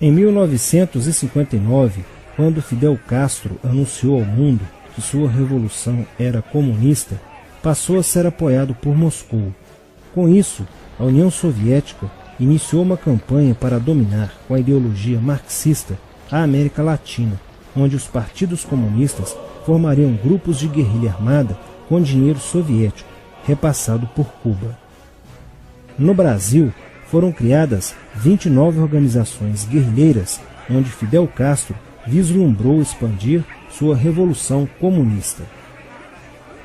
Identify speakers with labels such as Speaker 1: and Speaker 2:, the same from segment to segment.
Speaker 1: Em 1959, quando Fidel Castro anunciou ao mundo que sua revolução era comunista, passou a ser apoiado por Moscou. Com isso, a União Soviética iniciou uma campanha para dominar com a ideologia marxista a América Latina, onde os partidos comunistas formariam grupos de guerrilha armada com dinheiro soviético, repassado por Cuba. No Brasil, foram criadas 29 organizações guerrilheiras, onde Fidel Castro vislumbrou expandir sua revolução comunista.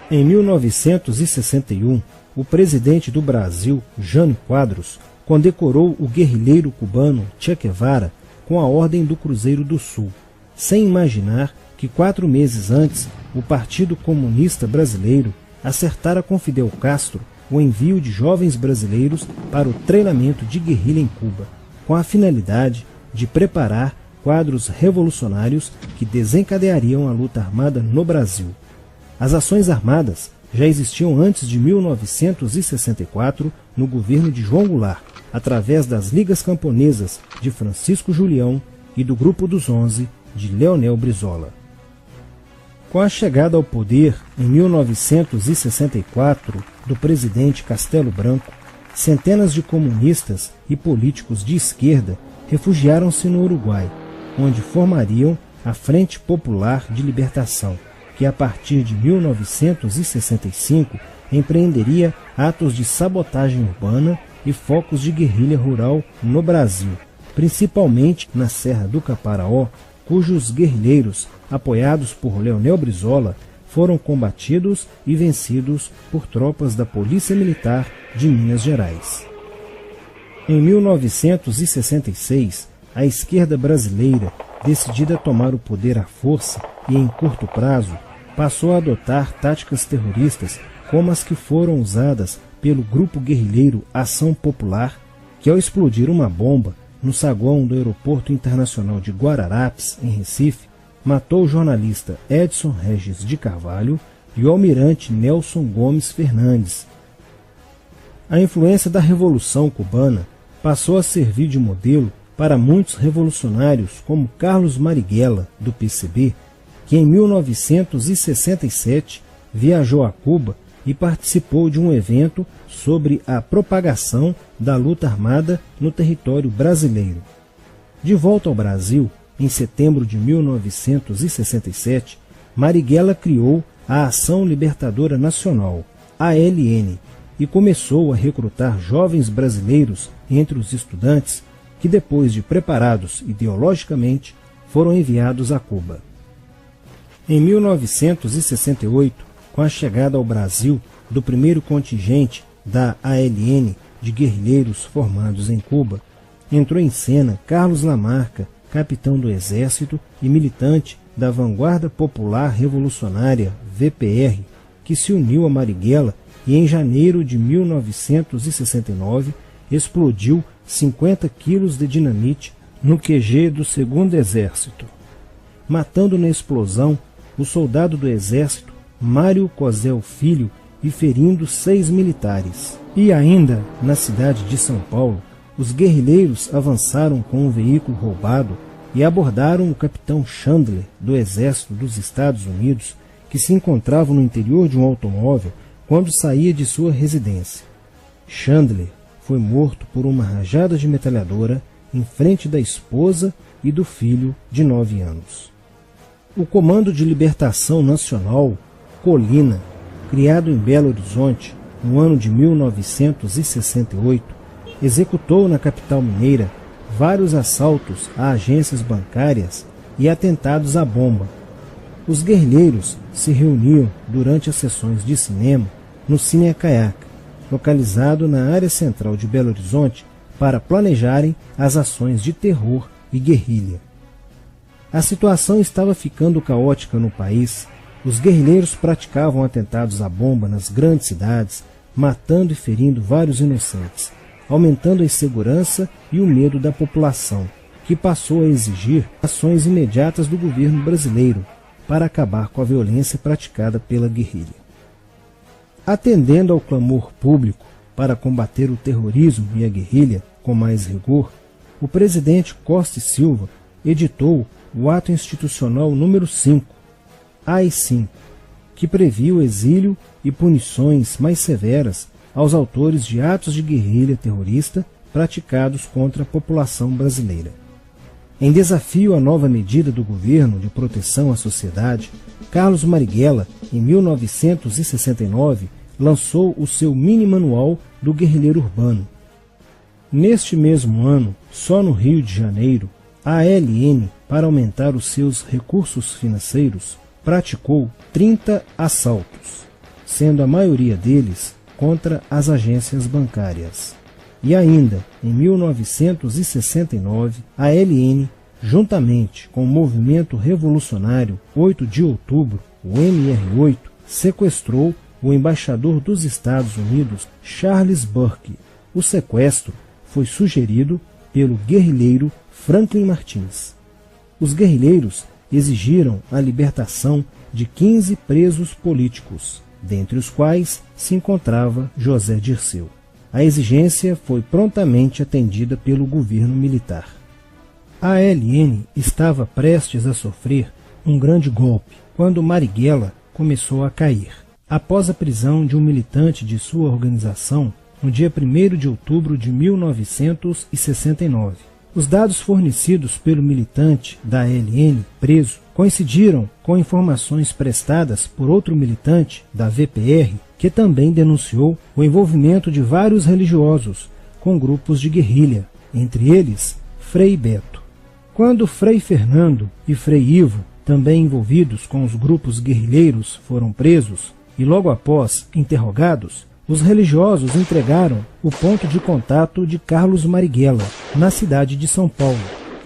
Speaker 1: Em 1961, o presidente do Brasil, Jânio Quadros, condecorou o guerrilheiro cubano Che Guevara com a Ordem do Cruzeiro do Sul, sem imaginar que 4 meses antes o Partido Comunista Brasileiro acertara com Fidel Castro o envio de jovens brasileiros para o treinamento de guerrilha em Cuba, com a finalidade de preparar quadros revolucionários que desencadeariam a luta armada no Brasil. As ações armadas já existiam antes de 1964 no governo de João Goulart, através das Ligas Camponesas de Francisco Julião e do Grupo dos 11 de Leonel Brizola. Com a chegada ao poder, em 1964, do presidente Castelo Branco, centenas de comunistas e políticos de esquerda refugiaram-se no Uruguai, onde formariam a Frente Popular de Libertação, que a partir de 1965 empreenderia atos de sabotagem urbana e focos de guerrilha rural no Brasil, principalmente na Serra do Caparaó, cujos guerrilheiros, apoiados por Leonel Brizola, foram combatidos e vencidos por tropas da Polícia Militar de Minas Gerais. Em 1966, a esquerda brasileira, decidida a tomar o poder à força e em curto prazo, passou a adotar táticas terroristas como as que foram usadas pelo grupo guerrilheiro Ação Popular, que ao explodir uma bomba no saguão do Aeroporto Internacional de Guararapes, em Recife, matou o jornalista Edson Regis de Carvalho e o almirante Nelson Gomes Fernandes. A influência da Revolução Cubana passou a servir de modelo para muitos revolucionários como Carlos Marighella, do PCB, que em 1967 viajou a Cuba e participou de um evento sobre a propagação da luta armada no território brasileiro. De volta ao Brasil, em setembro de 1967, Marighella criou a Ação Libertadora Nacional, ALN, e começou a recrutar jovens brasileiros entre os estudantes que, depois de preparados ideologicamente, foram enviados a Cuba. Em 1968, com a chegada ao Brasil do primeiro contingente da ALN de guerrilheiros formados em Cuba, entrou em cena Carlos Lamarca, capitão do Exército e militante da Vanguarda Popular Revolucionária, VPR, que se uniu a Marighella e em janeiro de 1969 explodiu 50 quilos de dinamite no QG do 2º Exército, matando na explosão o soldado do Exército Mário Cosel Filho e ferindo 6 militares. E ainda, na cidade de São Paulo, os guerrilheiros avançaram com um veículo roubado e abordaram o capitão Chandler, do Exército dos Estados Unidos, que se encontrava no interior de um automóvel quando saía de sua residência. Chandler foi morto por uma rajada de metralhadora em frente da esposa e do filho de 9 anos. O Comando de Libertação Nacional, Colina, criado em Belo Horizonte no ano de 1968, executou na capital mineira vários assaltos a agências bancárias e atentados à bomba. Os guerrilheiros se reuniam durante as sessões de cinema no Cine Caiaca, localizado na área central de Belo Horizonte, para planejarem as ações de terror e guerrilha. A situação estava ficando caótica no país. Os guerrilheiros praticavam atentados à bomba nas grandes cidades, matando e ferindo vários inocentes, aumentando a insegurança e o medo da população, que passou a exigir ações imediatas do governo brasileiro para acabar com a violência praticada pela guerrilha. Atendendo ao clamor público para combater o terrorismo e a guerrilha com mais rigor, o presidente Costa e Silva editou o Ato Institucional número 5, AI-5, que previa o exílio e punições mais severas aos autores de atos de guerrilha terrorista praticados contra a população brasileira. Em desafio à nova medida do governo de proteção à sociedade, Carlos Marighella, em 1969, lançou o seu mini-manual do guerrilheiro urbano. Neste mesmo ano, só no Rio de Janeiro, a ALN, para aumentar os seus recursos financeiros, praticou 30 assaltos, sendo a maioria deles contra as agências bancárias. E ainda, em 1969, a ALN, juntamente com o movimento revolucionário 8 de outubro, o MR8, sequestrou o embaixador dos Estados Unidos, Charles Burke. O sequestro foi sugerido pelo guerrilheiro Franklin Martins. Os guerrilheiros exigiram a libertação de 15 presos políticos, dentre os quais se encontrava José Dirceu. A exigência foi prontamente atendida pelo governo militar. A ALN estava prestes a sofrer um grande golpe quando Marighella começou a cair. Após a prisão de um militante de sua organização, no dia 1º de outubro de 1969. Os dados fornecidos pelo militante da ALN preso coincidiram com informações prestadas por outro militante da VPR, que também denunciou o envolvimento de vários religiosos com grupos de guerrilha, entre eles Frei Beto. Quando Frei Fernando e Frei Ivo, também envolvidos com os grupos guerrilheiros, foram presos e logo após interrogados, os religiosos entregaram o ponto de contato de Carlos Marighella, na cidade de São Paulo.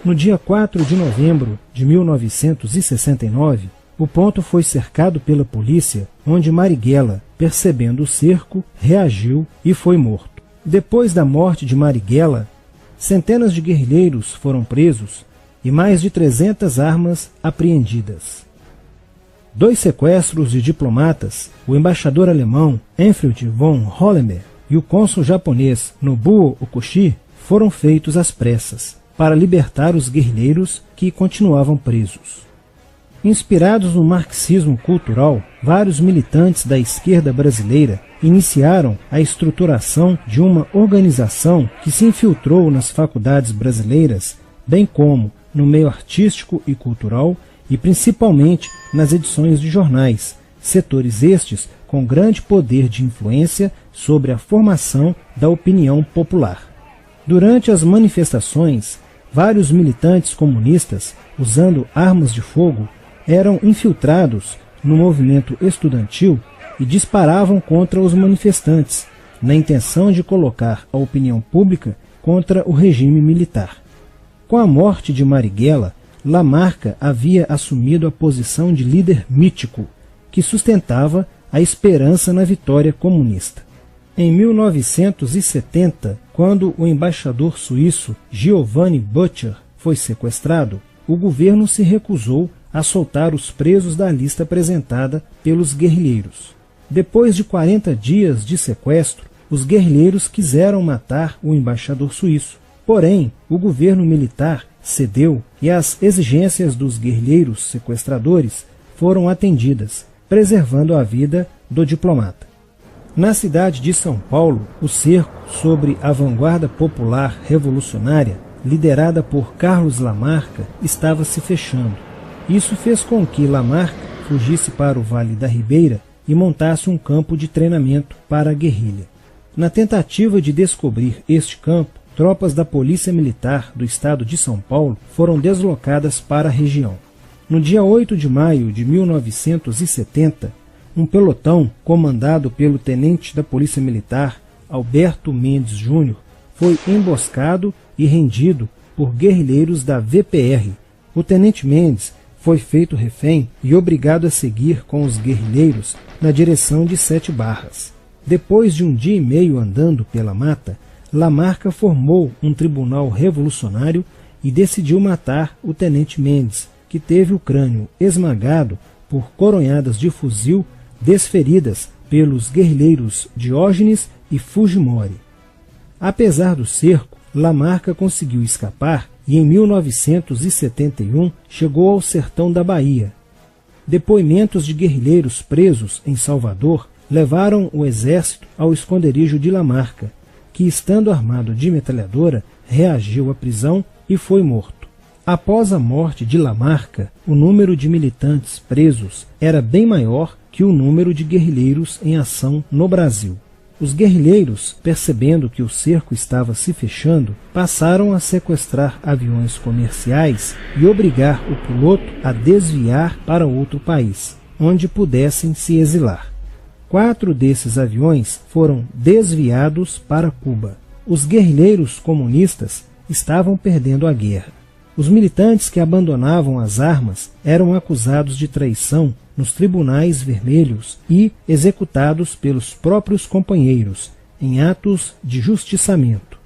Speaker 1: No dia 4 de novembro de 1969, o ponto foi cercado pela polícia, onde Marighella, percebendo o cerco, reagiu e foi morto. Depois da morte de Marighella, centenas de guerrilheiros foram presos e mais de 300 armas apreendidas. 2 sequestros de diplomatas, o embaixador alemão Enfield von Hollenberg e o cônsul japonês Nobuo Okushi, foram feitos às pressas, para libertar os guerrilheiros que continuavam presos. Inspirados no marxismo cultural, vários militantes da esquerda brasileira iniciaram a estruturação de uma organização que se infiltrou nas faculdades brasileiras, bem como no meio artístico e cultural, e principalmente nas edições de jornais, setores estes com grande poder de influência sobre a formação da opinião popular. Durante as manifestações, vários militantes comunistas, usando armas de fogo, eram infiltrados no movimento estudantil e disparavam contra os manifestantes, na intenção de colocar a opinião pública contra o regime militar. Com a morte de Marighella, Lamarca havia assumido a posição de líder mítico, que sustentava a esperança na vitória comunista. Em 1970, quando o embaixador suíço Giovanni Butcher foi sequestrado, o governo se recusou a soltar os presos da lista apresentada pelos guerrilheiros. Depois de 40 dias de sequestro, os guerrilheiros quiseram matar o embaixador suíço. Porém, o governo militar cedeu e as exigências dos guerrilheiros sequestradores foram atendidas, preservando a vida do diplomata. Na cidade de São Paulo, o cerco sobre a vanguarda popular revolucionária, liderada por Carlos Lamarca, estava se fechando. Isso fez com que Lamarca fugisse para o Vale da Ribeira e montasse um campo de treinamento para a guerrilha. Na tentativa de descobrir este campo, tropas da Polícia Militar do estado de São Paulo foram deslocadas para a região. No dia 8 de maio de 1970, um pelotão comandado pelo tenente da Polícia Militar, Alberto Mendes Júnior, foi emboscado e rendido por guerrilheiros da VPR. O tenente Mendes foi feito refém e obrigado a seguir com os guerrilheiros na direção de 7 Barras. Depois de um dia e meio andando pela mata, Lamarca formou um tribunal revolucionário e decidiu matar o tenente Mendes, que teve o crânio esmagado por coronhadas de fuzil desferidas pelos guerrilheiros Diógenes e Fujimori. Apesar do cerco, Lamarca conseguiu escapar e em 1971 chegou ao sertão da Bahia. Depoimentos de guerrilheiros presos em Salvador levaram o exército ao esconderijo de Lamarca, que, estando armado de metralhadora, reagiu à prisão e foi morto. Após a morte de Lamarca, o número de militantes presos era bem maior que o número de guerrilheiros em ação no Brasil. Os guerrilheiros, percebendo que o cerco estava se fechando, passaram a sequestrar aviões comerciais e obrigar o piloto a desviar para outro país, onde pudessem se exilar. 4 desses aviões foram desviados para Cuba. Os guerrilheiros comunistas estavam perdendo a guerra. Os militantes que abandonavam as armas eram acusados de traição nos tribunais vermelhos e executados pelos próprios companheiros, em atos de justiçamento.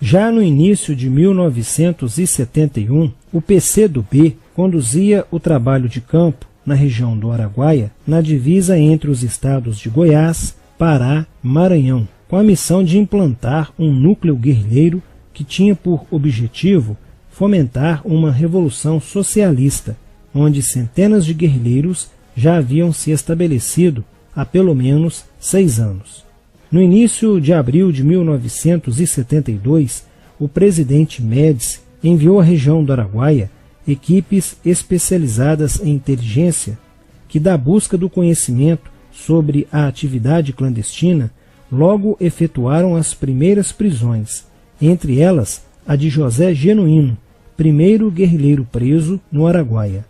Speaker 1: Já no início de 1971, o PCdoB conduzia o trabalho de campo na região do Araguaia, na divisa entre os estados de Goiás, Pará e Maranhão, com a missão de implantar um núcleo guerrilheiro que tinha por objetivo fomentar uma revolução socialista, onde centenas de guerrilheiros já haviam se estabelecido há pelo menos 6 anos. No início de abril de 1972, o presidente Médici enviou à região do Araguaia equipes especializadas em inteligência que, da busca do conhecimento sobre a atividade clandestina, logo efetuaram as primeiras prisões, entre elas a de José Genuíno, primeiro guerrilheiro preso no Araguaia.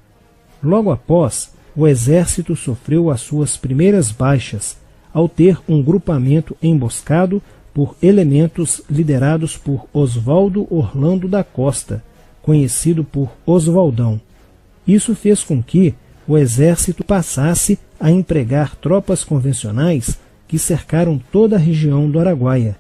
Speaker 1: Logo após, o exército sofreu as suas primeiras baixas, ao ter um grupamento emboscado por elementos liderados por Oswaldo Orlando da Costa, conhecido por Oswaldão. Isso fez com que o exército passasse a empregar tropas convencionais que cercaram toda a região do Araguaia.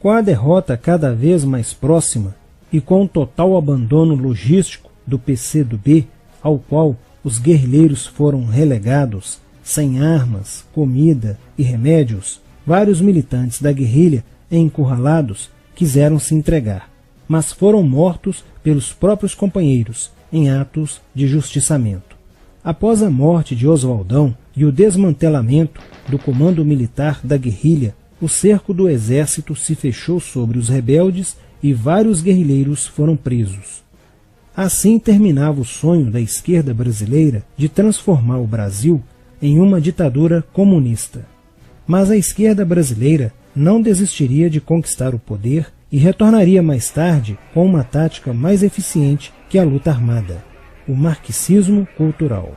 Speaker 1: Com a derrota cada vez mais próxima e com o total abandono logístico do PCdoB, ao qual os guerrilheiros foram relegados, sem armas, comida e remédios, vários militantes da guerrilha, encurralados, quiseram se entregar, mas foram mortos pelos próprios companheiros em atos de justiçamento. Após a morte de Oswaldão e o desmantelamento do comando militar da guerrilha, o cerco do exército se fechou sobre os rebeldes e vários guerrilheiros foram presos. Assim terminava o sonho da esquerda brasileira de transformar o Brasil em uma ditadura comunista. Mas a esquerda brasileira não desistiria de conquistar o poder e retornaria mais tarde com uma tática mais eficiente que a luta armada: o marxismo cultural.